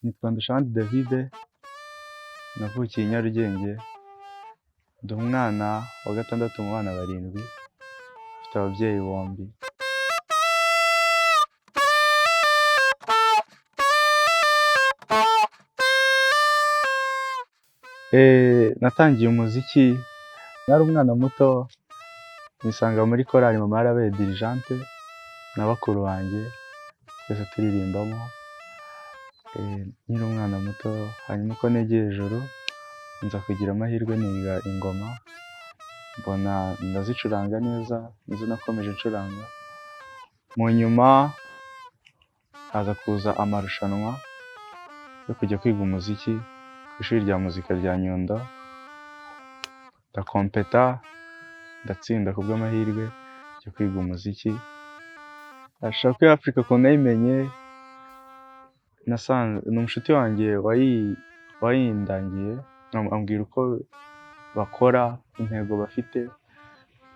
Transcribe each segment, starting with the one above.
Nitwa Ndushabandi David, navukiye i Nyarugenge, ndi umwana wa gatandatu mu bana barindwi, mfite ababyeyi bombi. Natangiye umuziki nari umwana muto, nisanga muri korali mama yarabaye dirijante na bakuru banjye, twese turirimbamo nkiri umwana muto. Hanyuma uko negeye ijuru nza kugira amahirwe niga ingoma, mbona ndazicuranga neza, nizo nakomeje ncuranga. Mu nyuma haza kuza amarushanwa yo kujya kwiga umuziki ku ishuri rya muzika rya Nyundo, ndakompeta ndatsinda ku bw'amahirwe yo kwiga umuziki. Shokeo Africa ukuntu nayimenye, ni umushuti wanjye wayindangiye, ambwira uko bakora, intego bafite,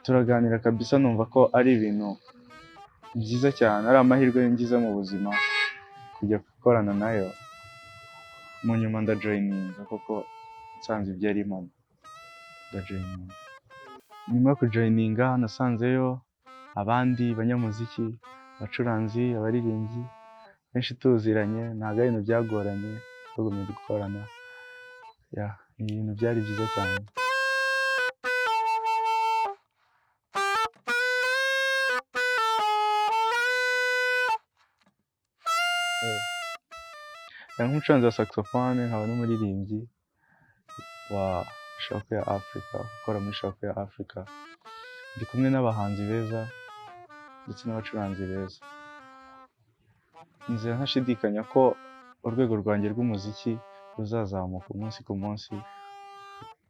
turaganira kabisa, numva ko ari ibintu byiza cyane, ari amahirwe ngize mu buzima kujya gukorana nayo. Mu nyuma ndajoyininga kuko nsanze ibyo ari impamo, ndajoyininga. Nyuma yo kujoyininga nasanzeyo abandi banyamuziki, abacuranzi, abaririmbyi benshi tuziranye, ntabwo ari ibintu byagoranye, twagumye gukorana, ni ibintu byari byiza cyane. Nk'umucuranzi wa saxophone, nkaba n'umuririmbyi wa Shokeo Africa, ukora muri Shokeo Africa. Ndi kumwe n'abahanzi beza ndetse n'abacuranzi beza. Nizera ntashidikanya ko urwego rwanjye rw'umuziki ruzazamuka umunsi ku munsi,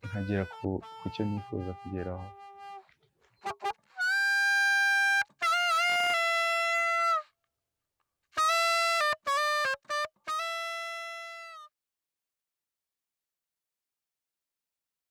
nkagera ku cyo nifuza kugeraho.